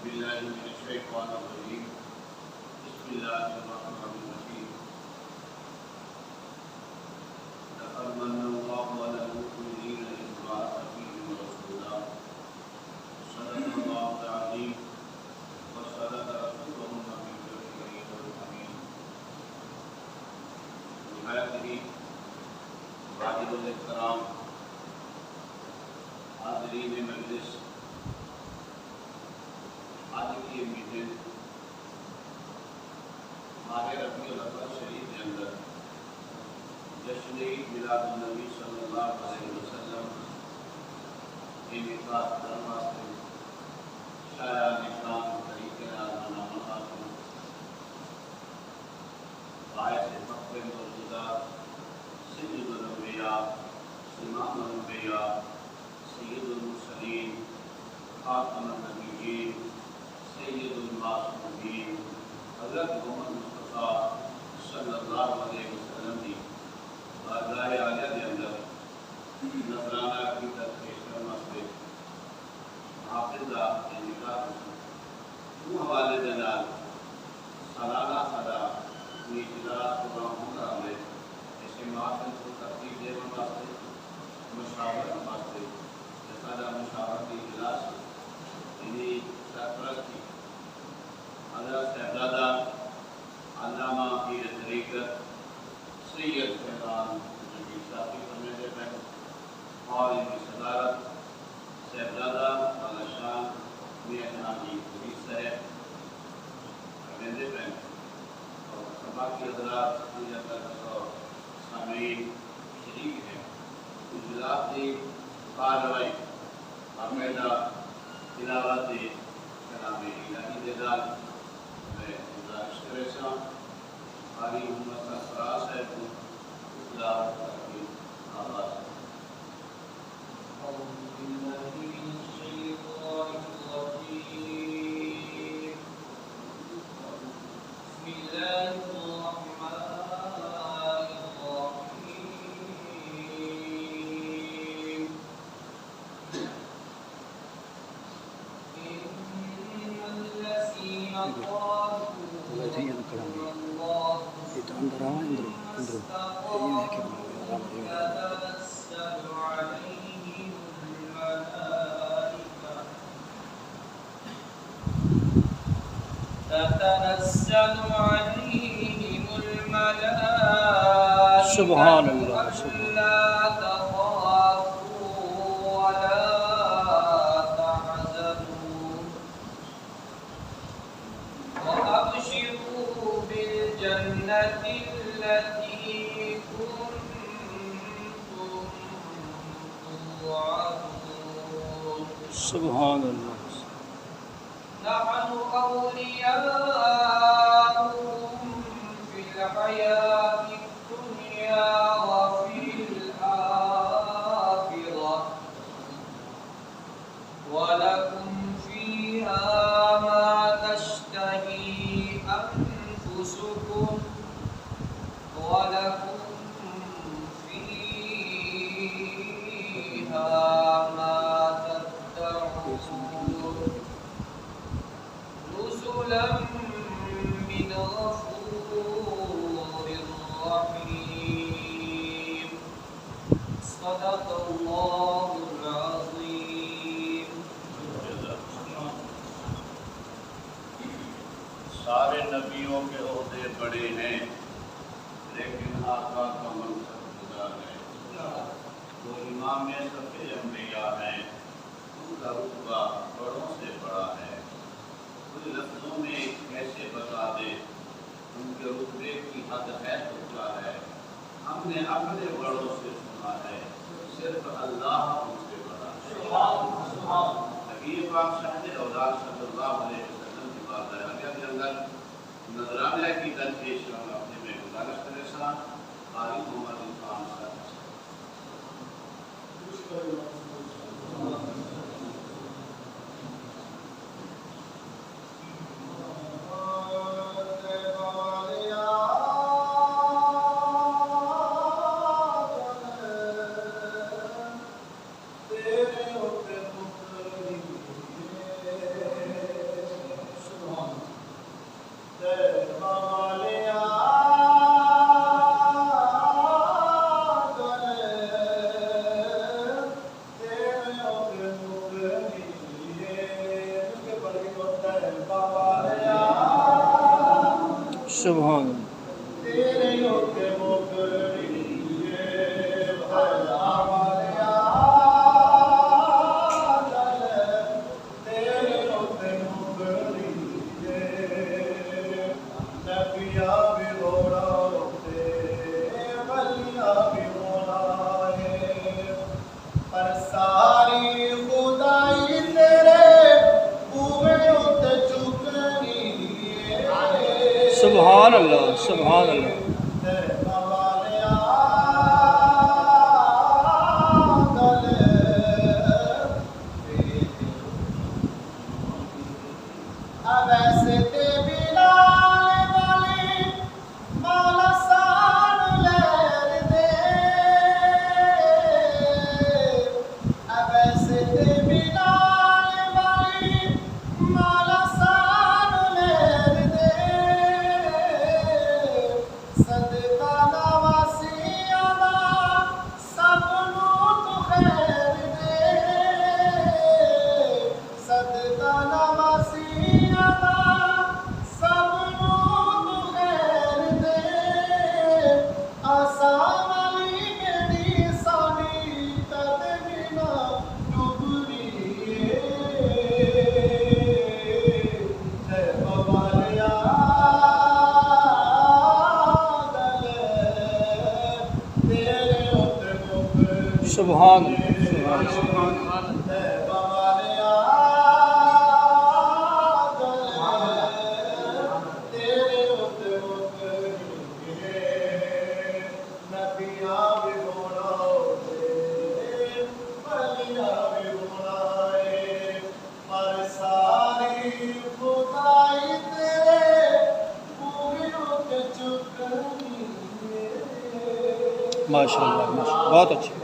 बिस्मिल्लाहिर्रहमानिर्रहीम। बिस्मिल्लाहिर्रहमानिर्रहीम। लक़द मन्नल्लाहु अलल मुमिनीना इज़ बअसा फ़ीहिम रसूला सल्लल्लाहु अलैहि वसल्लम रसूलुहुन नबिय्युल करीमुल अमीन। निहायत ही वाजिबुल इहतराम हाज़रीन मजलिस, आज की ये मीटिंग माह रबीउल अव्वल शरीफ के अंदर जश्न मिलादुन नबी सल्लल्लाहु अलैहि वसल्लम के निकाह करवा से शाया निशान तरीके नामा बायस फ़ख्र मौजूदा सय्यिदुल अंबिया इमामुल अंबिया सय्यिदुल मुरसलीन खातमुन नबिय्यीन सय्यिदुल मासूमीन हज़रत मोहम्मद मुस्तफ़ा सल्लल्लाहु अलैहि वसल्लम की बारगाह आलिया के अंदर नज़राना की पेश करने से हाफिज़ा के निकाह हवाले के नाल सालाना सादा इजलास प्रोग्राम में ऐसे महफिल को तरतीब देने वास्ते मुशावरत वास्ते सादा मुशावरती इजलास इन्हीं सरपरस्ती हज़रत साहबजादा अल्लामा पीर तरीक़त सैयद फैज़ान नबी साफ़ी फरमाते हैं और इनकी सदारत साहबजादा बादशाह मियां जनाब पुलिस साहब फरमाते हैं और सभा के हज़रात और सामीन शरीक हैं। इजलास की कार्रवाई बाकायदा तिलावत कलाम इलाही के दाल में गुजारिश करें हारी मोहम्मद सरफराज साहब को तिलावत करके आवाज़ सुभान अल्लाह सुभान अल्लाह। नहनु औलियाउकुम फिल हयातिद दुनिया व फिल आखिरह व लकुम फीहा मा तश्तही अनफुसुकुम व लकुम फीहा मा من غفور رحيم صدق الله العظيم। सारे नबियों के ओहदे बड़े हैं लेकिन आका का मनसब जुदा है। वो इमाम सफ़े अंबिया हैं, उनका रुतबा बड़ों से बड़ा है। कुछ लफ्ज़ों में कैसे बता दे उनके रुतबे की हद है तो क्या है। हमने अपने बड़ों से सुना है सिर्फ अल्लाह उनसे बड़ा है। नबी पाक साहब औलाद सल्लल्लाहु अलैहि वसल्लम की बात है आगे के अंदर नजराने की पेश अपने में गुजारिश करे सा कारी मोहम्मद खान साहब सुभान तेरे होते मुकरी भला वालिया दल तेरे होते मुकरी नबिया भी होना होते वलिया भी होना है पर सारी खुदाई तेरे पूरे होते चुकनी सुभान अल्लाह सुभान अल्लाह सुभान माशाअल्लाह बहुत अच्छी।